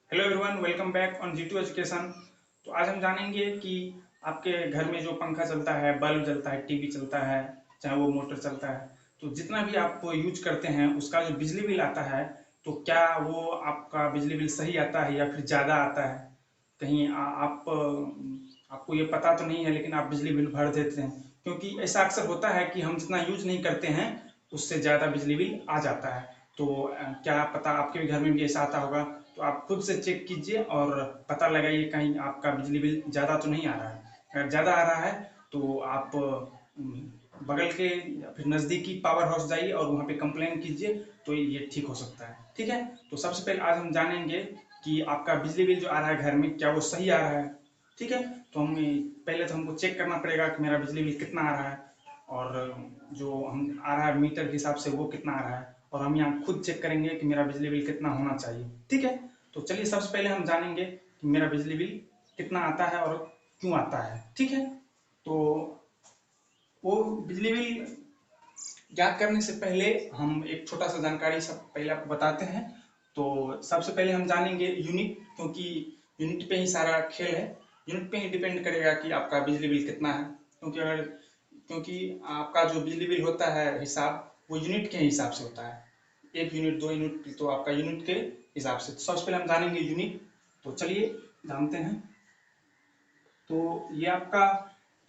Hello everyone, welcome back on G2 education. तो आज हम जानेंगे कि आपके घर में जो पंखा चलता है, बल्ब जलता है, टीवी चलता है, चाहे वो मोटर चलता है, तो जितना भी आप यूज करते हैं उसका जो बिजली बिल आता है, तो क्या वो आपका बिजली बिल सही आता है या फिर ज़्यादा आता है? कहीं आपको ये पता तो नहीं है लेकिन आप बिजली बिल भर देते हैं, क्योंकि ऐसा अक्सर होता है कि हम जितना यूज नहीं करते हैं उससे ज़्यादा बिजली बिल आ जाता है। तो क्या पता आपके भी घर में भी ऐसा आता होगा। तो आप खुद से चेक कीजिए और पता लगाइए कहीं आपका बिजली बिल ज़्यादा तो नहीं आ रहा है। अगर ज़्यादा आ रहा है तो आप बगल के या फिर नज़दीकी पावर हाउस जाइए और वहाँ पे कंप्लेन कीजिए, तो ये ठीक हो सकता है। ठीक है, तो सबसे पहले आज हम जानेंगे कि आपका बिजली बिल जो आ रहा है घर में, क्या वो सही आ रहा है। ठीक है, तो पहले तो हमको चेक करना पड़ेगा कि मेरा बिजली बिल कितना आ रहा है, और जो हम आ रहा है मीटर के हिसाब से वो कितना आ रहा है, और हम यहाँ खुद चेक करेंगे कि मेरा बिजली बिल कितना होना चाहिए। ठीक है, तो चलिए सबसे पहले हम जानेंगे कि मेरा बिजली बिल कितना आता है और क्यों आता है। ठीक है, तो वो बिजली बिल ज्ञात करने से पहले हम एक छोटा सा जानकारी सब पहले आपको बताते हैं। तो सबसे पहले हम जानेंगे यूनिट, क्योंकि यूनिट पे ही सारा खेल है। यूनिट पे ही डिपेंड करेगा कि आपका बिजली बिल कितना है, क्योंकि आपका जो बिजली बिल होता है हिसाब, वो यूनिट के हिसाब से होता है। 1 यूनिट 2 यूनिट, तो आपका यूनिट के हिसाब से। तो सबसे पहले हम जानेंगे यूनिट, तो चलिए जानते हैं। तो ये आपका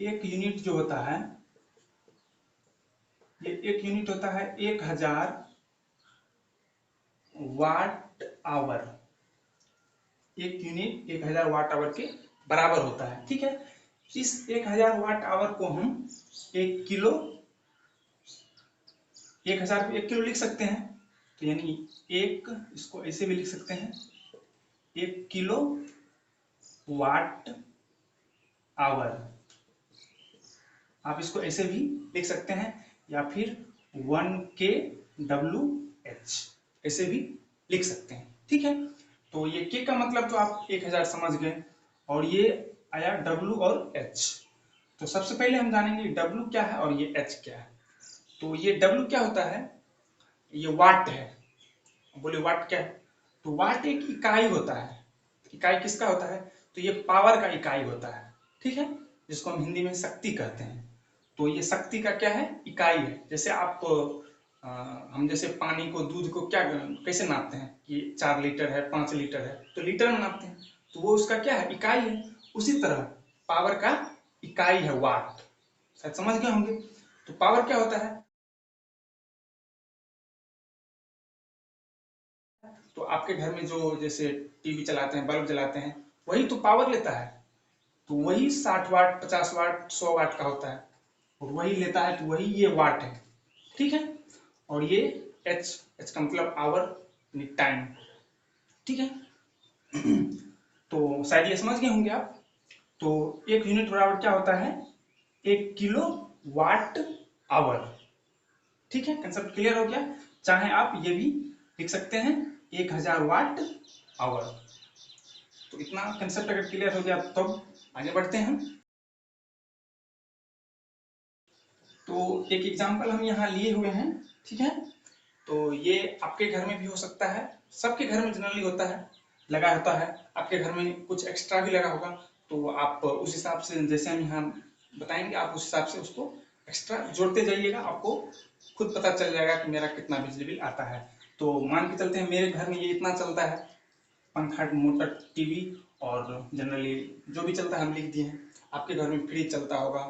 एक यूनिट जो होता है, ये एक यूनिट होता है 1000 वाट आवर। एक यूनिट 1000 वाट आवर के बराबर होता है। ठीक है, इस 1000 वाट आवर को हम 1 किलो, 1000 को 1 किलो लिख सकते हैं। तो यानी इसको ऐसे भी लिख सकते हैं, 1 किलो वाट आवर। आप इसको ऐसे भी लिख सकते हैं, या फिर 1 kWh ऐसे भी लिख सकते हैं। ठीक है, तो ये के का मतलब तो आप 1000 समझ गए, और ये आया W और H। तो सबसे पहले हम जानेंगे W क्या है और ये H क्या है। तो ये W क्या होता है, ये वाट है। बोले वाट क्या है, तो वाट एक इकाई होता है। इकाई किसका होता है, तो ये पावर का इकाई होता है। ठीक है, जिसको हम हिंदी में शक्ति कहते हैं। तो ये शक्ति का क्या है, इकाई है। जैसे हम जैसे पानी को, दूध को क्या कैसे नापते हैं कि 4 लीटर है, 5 लीटर है, तो लीटर में नापते हैं। तो वो उसका क्या है, इकाई है। उसी तरह पावर का इकाई है वाट। शायद समझ गए होंगे। तो पावर क्या होता है, तो आपके घर में जो जैसे टीवी चलाते हैं, बल्ब जलाते हैं, वही तो पावर लेता है। तो वही 60 वाट, 50 वाट, 100 वाट का होता है, और वही लेता है, तो वही ये वाट है। ठीक है, और ये एच, एच का मतलब आवर, टाइम। ठीक है, तो शायद ये समझ गए होंगे आप। तो एक यूनिट बराबर क्या होता है, 1 किलो वाट आवर। ठीक है, कंसेप्ट क्लियर हो गया। चाहे आप ये भी लिख सकते हैं, 1000 वाट आवर। तो इतना कंसेप्ट अगर क्लियर हो गया तो आगे बढ़ते हैं। तो एक एग्जांपल हम यहाँ लिए हुए हैं। ठीक है, तो ये आपके घर में भी हो सकता है, सबके घर में जनरली होता है, लगा होता है। आपके घर में कुछ एक्स्ट्रा भी लगा होगा, तो आप उस हिसाब से, जैसे हम यहाँ बताएंगे, आप उस हिसाब से उसको एक्स्ट्रा जोड़ते जाइएगा। आपको खुद पता चल जाएगा कि मेरा कितना बिजली बिल आता है। तो मान के चलते हैं मेरे घर में ये इतना चलता है, पंखा, मोटर, टीवी, और जनरली जो भी चलता है हम लिख दिए हैं। आपके घर में फ्रिज चलता होगा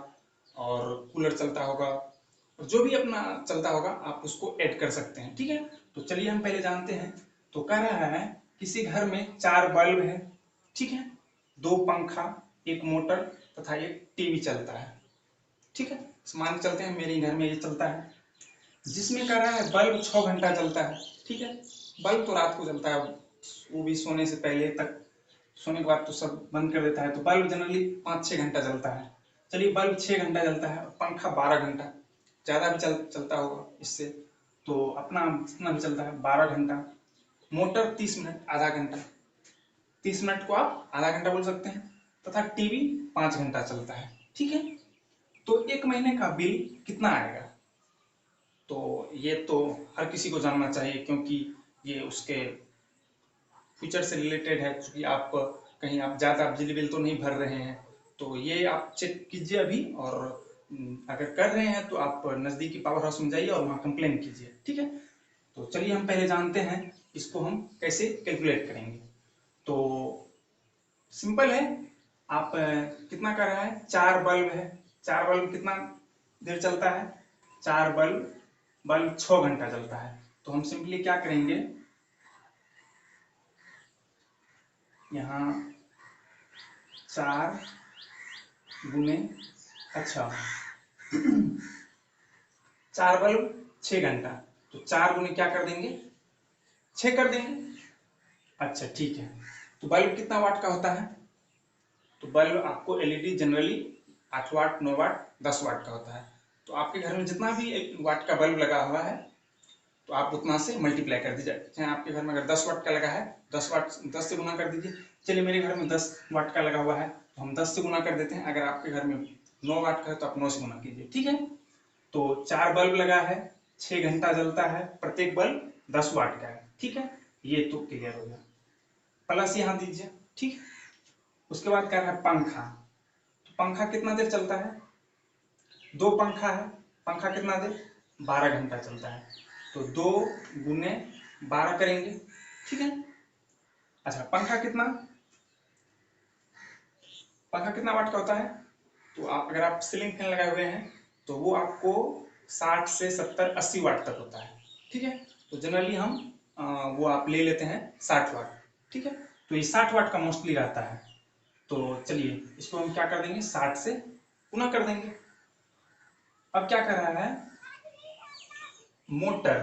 और कूलर चलता होगा, और जो भी अपना चलता होगा आप उसको ऐड कर सकते हैं। ठीक है, तो चलिए हम पहले जानते हैं। तो कह रहा है किसी घर में 4 बल्ब है। ठीक है, 2 पंखा, एक मोटर तथा एक टीवी चलता है। ठीक है, मान के चलते हैं मेरे घर में ये चलता है, जिसमें कह रहा है बल्ब 6 घंटा जलता है। ठीक है, बल्ब तो रात को जलता है, वो भी सोने से पहले तक। सोने के बाद तो सब बंद कर देता है, तो बल्ब जनरली 5-6 घंटा जलता है। चलिए बल्ब 6 घंटा जलता है, पंखा 12 घंटा, ज़्यादा भी चलता होगा इससे। तो अपना जितना भी चलता है 12 घंटा। मोटर 30 मिनट, आधा घंटा। 30 मिनट को आप आधा घंटा बोल सकते हैं। तथा टीवी 5 घंटा चलता है। ठीक है, तो 1 महीने का बिल कितना आएगा, तो ये तो हर किसी को जानना चाहिए, क्योंकि ये उसके फ्यूचर से रिलेटेड है, क्योंकि आप कहीं आप ज़्यादा बिजली बिल तो नहीं भर रहे हैं, तो ये आप चेक कीजिए अभी। और अगर कर रहे हैं तो आप नज़दीकी पावर हाउस में जाइए और वहाँ कंप्लेन कीजिए, ठीक है। तो चलिए हम पहले जानते हैं इसको हम कैसे कैलकुलेट करेंगे। तो सिंपल है, आप कितना कर रहा है, 4 बल्ब है, 4 बल्ब कितना देर चलता है, 4 बल्ब 6 घंटा चलता है। तो हम सिंपली क्या करेंगे, यहाँ 4 गुने, अच्छा 4 बल्ब 6 घंटा, तो 4 गुने क्या कर देंगे, 6 कर देंगे। अच्छा ठीक है, तो बल्ब कितना वाट का होता है, तो बल्ब आपको एलईडी जनरली 8 वाट 9 वाट 10 वाट का होता है। तो आपके घर में जितना भी 1 वाट का बल्ब लगा हुआ है तो आप उतना से मल्टीप्लाई कर दीजिए। चाहे आपके घर में अगर 10 वाट का लगा है, 10 से गुना कर दीजिए। चलिए मेरे घर में 10 वाट का लगा हुआ है तो हम 10 से गुना कर देते हैं। अगर आपके घर में 9 वाट का है तो आप 9 से गुना कीजिए, ठीक है। तो 4 बल्ब लगा है, 6 घंटा जलता है, प्रत्येक बल्ब 10 वाट का है, ठीक है। ये तो क्लियर हो गया, प्लस यहाँ दीजिए, ठीक। उसके बाद क्या है, पंखा। तो पंखा कितना देर चलता है, 2 पंखा है, पंखा कितना देर, 12 घंटा चलता है। तो 2 गुने 12 करेंगे, ठीक है। अच्छा पंखा कितना वाट का होता है, तो आप अगर आप सीलिंग फैन लगाए हुए हैं तो वो आपको 60 से 70 80 वाट तक होता है, ठीक है। तो जनरली हम वो आप ले लेते हैं 60 वाट, ठीक है। तो ये 60 वाट का मोस्टली रहता है। तो चलिए इसको हम क्या कर देंगे, 60 से गुना कर देंगे। अब क्या कर रहा है, मोटर।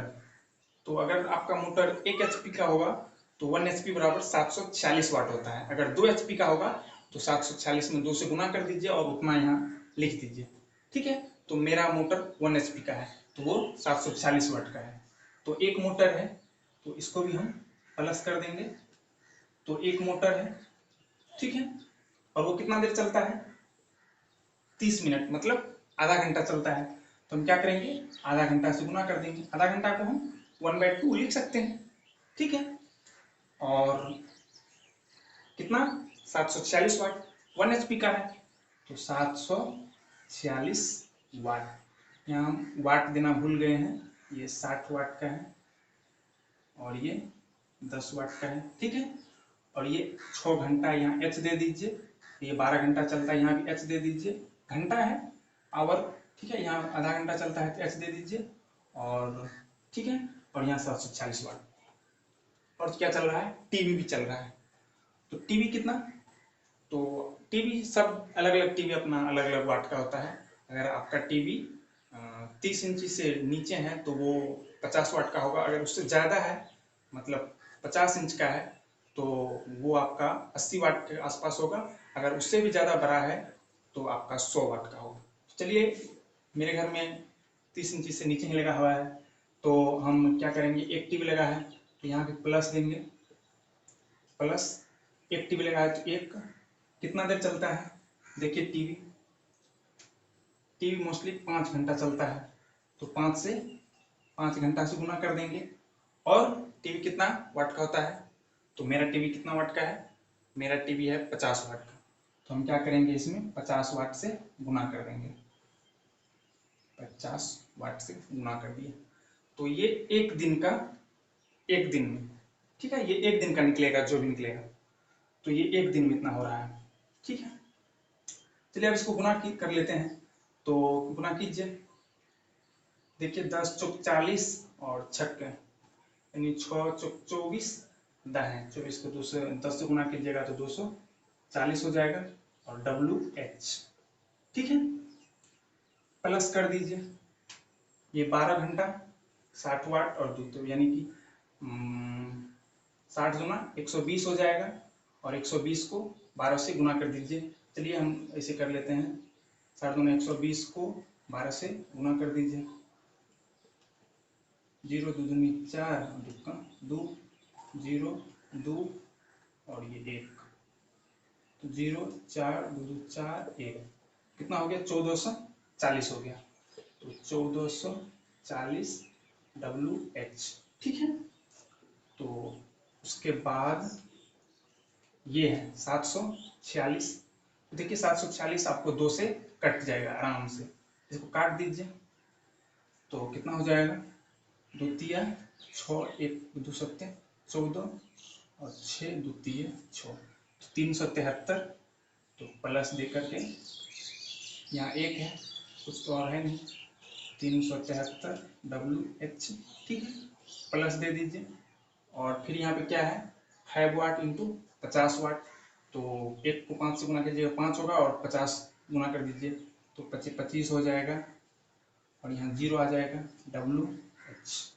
तो अगर आपका मोटर 1 एचपी का होगा तो 1 एचपी बराबर 746 वाट होता है। अगर 2 एचपी का होगा तो 746 में 2 से गुना कर दीजिए और उतना यहाँ लिख दीजिए, ठीक है। तो मेरा मोटर 1 एचपी का है तो वो 746 वाट का है। तो एक मोटर है तो इसको भी हम प्लस कर देंगे। तो एक मोटर है, ठीक है, और वो कितना देर चलता है, 30 मिनट, मतलब आधा घंटा चलता है। तो हम क्या करेंगे, आधा घंटा से गुना कर देंगे। आधा घंटा को हम 1/2 लिख सकते हैं, ठीक है। और कितना, 746 वाट, 1 एचपी का है तो 746 वाट। यहाँ हम वाट देना भूल गए हैं, ये 60 वाट का है और ये 10 वाट का है, ठीक है। और ये 6 घंटा यहाँ एच दे दीजिए, ये 12 घंटा चलता है, यहाँ भी एच दे दीजिए, घंटा है आवर, ठीक है। यहाँ आधा घंटा चलता है तो एच दे दीजिए, और ठीक है। और यहाँ 746 वाट। और क्या चल रहा है, टीवी भी चल रहा है। तो टीवी कितना, तो टीवी सब अलग अलग, टीवी अपना अलग अलग वाट का होता है। अगर आपका टीवी 30 इंची से नीचे है तो वो 50 वाट का होगा। अगर उससे ज़्यादा है, मतलब 50 इंच का है, तो वो आपका 80 वाट के आसपास होगा। अगर उससे भी ज़्यादा बड़ा है तो आपका 100 वाट का होगा। चलिए मेरे घर में 30 इंची से नीचे ही लगा हुआ है तो हम क्या करेंगे, एक टीवी लगा है तो यहाँ पे प्लस देंगे, प्लस। एक टीवी लगा है तो एक, कितना देर चलता है, देखिए टीवी मोस्टली 5 घंटा चलता है तो 5 घंटा से गुना कर देंगे। और टीवी कितना वाट का होता है, तो मेरा टीवी कितना वाट का है, मेरा टीवी है 50 वाट का। तो हम क्या करेंगे, इसमें 50 वाट से गुना कर देंगे, 50 वाट से गुना कर दिए। तो ये एक दिन का, एक दिन में, ठीक है, ये एक दिन का निकलेगा जो भी निकलेगा। तो ये एक दिन में इतना हो रहा है, ठीक है। चलिए अब इसको गुना कर लेते हैं। तो गुना कीजिए, देखिए 10 चौक 40 और छक्के यानी 6 चौक 24 दाएं 24 को 10 से गुना कीजिएगा तो 240 हो जाएगा। और WH, ठीक है, प्लस कर दीजिए। ये 12 घंटा 60 वाट और 2 तो यानी कि 60 गुना 120 हो जाएगा। और 120 को 12 से गुना कर दीजिए। चलिए हम ऐसे कर लेते हैं, 60 गुना 120 को 12 से गुना कर दीजिए। 0 2 दूनी 4, 2 का 2, 0 2 और ये 1, तो 0 4 2 2 4 1, कितना हो गया, 1440 हो गया। तो 1440 WH, ठीक है। तो उसके बाद ये है 746। देखिए 746 आपको 2 से कट जाएगा आराम से, इसको काट दीजिए तो कितना हो जाएगा, 2 तिया 6, 1 2 सत्ते 14 और 6 2 तिया 6, तो 373। तो प्लस दे करके यहाँ एक है, कुछ तो और है नहीं, 373 WH, ठीक है, प्लस दे दीजिए। और फिर यहाँ पे क्या है, 5 वाट इंटू 50 वाट, तो 1 को 5 से गुना कीजिएगा 5 होगा और 50 गुना कर दीजिए तो 25 हो जाएगा और यहाँ 0 आ जाएगा WH।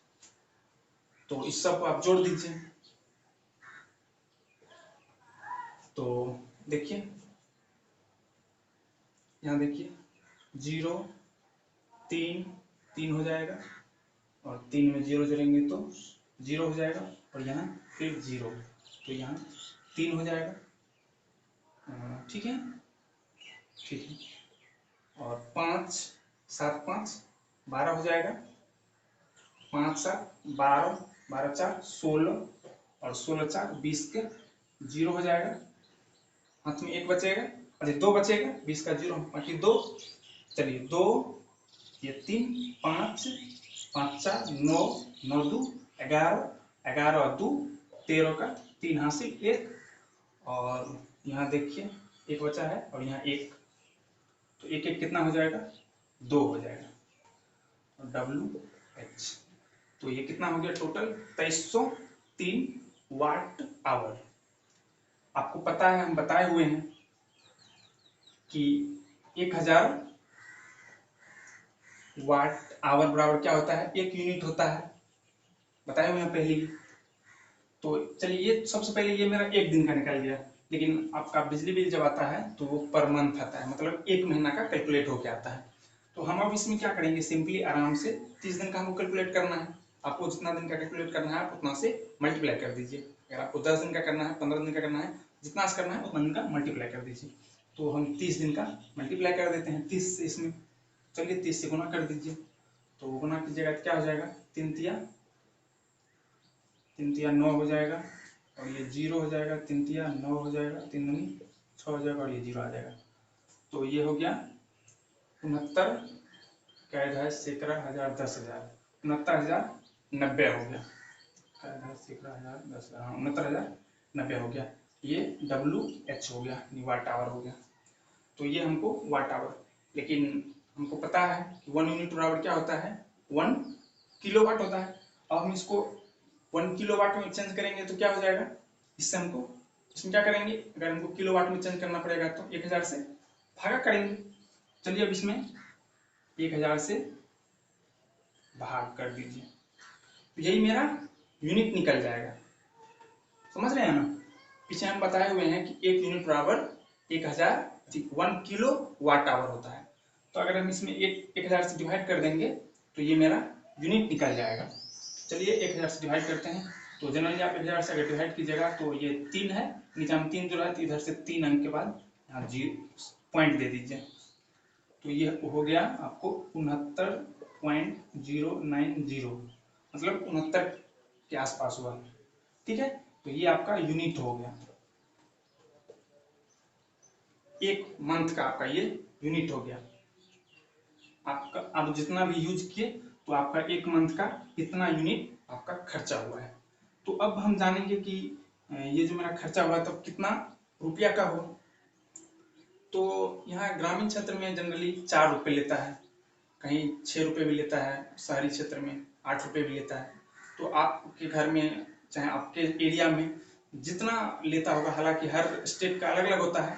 तो इस सब को आप जोड़ दीजिए तो देखिए यहाँ देखिए 0 3 3 हो जाएगा और 3 में 0 जोड़ेंगे तो 0 हो जाएगा और यहाँ फिर 0, तो यहाँ 3 हो जाएगा। ठीक है, ठीक है। और 5 7 5 12 हो जाएगा, 5 7 12 12 4 16 और 16 4 20 के 0 हो जाएगा, हाथ में 1 बचेगा, अरे 2 बचेगा, 20 का 0 बाकी 2, चलिए 2 ये 3 5 5 4 9 9 2 11 11 और 2 13 का 3 हासिल 1 और यहाँ देखिए 1 बचा है और यहाँ 1, तो 1 1 कितना हो जाएगा, 2 हो जाएगा और WH। तो ये कितना हो गया टोटल 2303 वाट आवर। आपको पता है हम बताए हुए हैं कि 1000 वाट आवर बराबर क्या होता है, 1 यूनिट होता है, बताए हुए हैं पहले ही। तो चलिए ये सबसे पहले ये मेरा 1 दिन का निकल गया, लेकिन आपका बिजली बिल जब आता है तो वो पर मंथ आता है, मतलब 1 महीना का कैलकुलेट होके आता है। तो हम अब इसमें क्या करेंगे, सिंपली आराम से 30 दिन का हमको कैलकुलेट करना है। आपको जितना दिन का कैलकुलेट करना है आप उतना से मल्टीप्लाई कर दीजिए। अगर आपको 10 दिन का करना है, 15 दिन का करना है, जितना से करना है उतना दिन का मल्टीप्लाई कर दीजिए। तो हम 30 दिन का मल्टीप्लाई कर देते हैं 30 से इसमें, चलिए 30 से गुना कर दीजिए। तो गुना कीजिएगा तो क्या हो जाएगा, 3 तिया 9 हो जाएगा और ये 0 हो जाएगा, 3 तिया 9 हो जाएगा, 3 दूनी 6 हो जाएगा और ये 0 आ जाएगा। तो ये हो गया 69 कैद है सैकड़ा हजार 10,000, 69,090 हो गया, कैद है सैकड़ा हजार 10,000, हाँ 69,090 हो गया। ये WH हो गया, वाट आवर हो गया। तो ये हमको वाट आवर, लेकिन हमको पता है कि 1 यूनिट बराबर क्या होता है, 1 किलोवाट होता है। अब हम इसको 1 किलोवाट में चेंज करेंगे तो क्या हो जाएगा, इससे हमको इसमें क्या करेंगे, अगर हमको किलोवाट में चेंज करना पड़ेगा तो 1000 से भागा करेंगे। चलिए अब इसमें 1000 से भाग कर दीजिए, तो यही मेरा यूनिट निकल जाएगा। समझ रहे हैं ना, पीछे हम बताए हुए हैं कि 1 यूनिट बराबर 1 किलो वाट आवर होता है। तो अगर हम इसमें 1000 से डिवाइड कर देंगे तो ये मेरा यूनिट निकल जाएगा। चलिए 1000 से डिवाइड करते हैं, तो जनरली आप 1000 से अगर डिवाइड कीजिएगा तो ये 3 है, नीचे हम 3 जुड़ा है तो इधर से 3 अंक के बाद यहाँ जी पॉइंट दे दीजिए, तो ये हो गया आपको 69.090, मतलब 69 के आसपास हुआ। ठीक है, तो ये आपका यूनिट हो गया, 1 मंथ का आपका ये यूनिट हो गया। आपका अब जितना भी यूज किए तो आपका 1 मंथ का कितना यूनिट आपका खर्चा हुआ है। तो अब हम जानेंगे कि ये जो मेरा खर्चा हुआ तो कितना रुपया का हुआ। तो यहाँ ग्रामीण क्षेत्र में जनरली 4 रुपये लेता है, कहीं 6 रुपये भी लेता है, शहरी क्षेत्र में 8 रुपये भी लेता है। तो आपके घर में चाहे आपके एरिया में जितना लेता होगा, हालांकि हर स्टेट का अलग अलग होता है,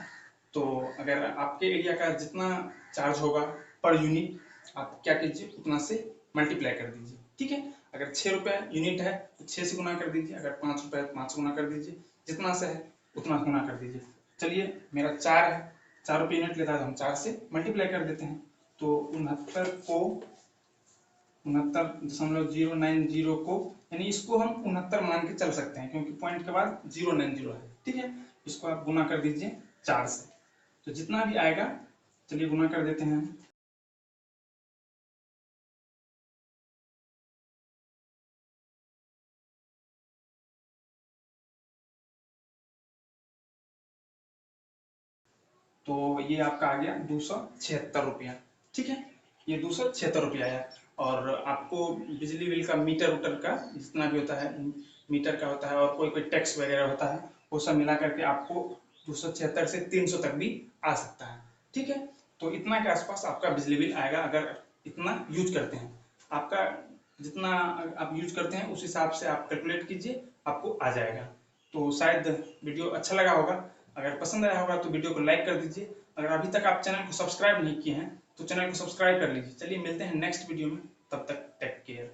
तो अगर आपके एरिया का जितना चार्ज होगा पर यूनिट, आप क्या कीजिए उतना से मल्टीप्लाई कर दीजिए। ठीक है, अगर 6 रुपये यूनिट है तो 6 से गुना कर दीजिए, अगर 5 रुपये है तो 5 से गुना कर दीजिए, जितना से है उतना गुना कर दीजिए। चलिए मेरा 4 है, 4 रुपये यूनिट लेता है तो हम 4 से मल्टीप्लाई कर देते हैं, तो 69 को 69.090 को, यानी इसको हम 69 मान के चल सकते हैं क्योंकि पॉइंट के बाद 090 है। ठीक है, इसको आप गुना कर दीजिए 4 से, तो जितना भी आएगा, चलिए गुना कर देते हैं। तो ये आपका आ गया 276 रुपया। ठीक है, ये 276 रुपया आया। और आपको बिजली बिल का मीटर उटर का जितना भी होता है, मीटर का होता है और कोई कोई टैक्स वगैरह होता है, वो सब मिला करके आपको 276 से 300 तक भी आ सकता है। ठीक है, तो इतना के आसपास आपका बिजली बिल आएगा अगर इतना यूज करते हैं। आपका जितना आप यूज करते हैं उस हिसाब से आप कैलकुलेट कीजिए, आपको आ जाएगा। तो शायद वीडियो अच्छा लगा होगा। अगर पसंद आया होगा तो वीडियो को लाइक कर दीजिए। अगर अभी तक आप चैनल को सब्सक्राइब नहीं किए हैं तो चैनल को सब्सक्राइब कर लीजिए। चलिए मिलते हैं नेक्स्ट वीडियो में, तब तक टेक केयर।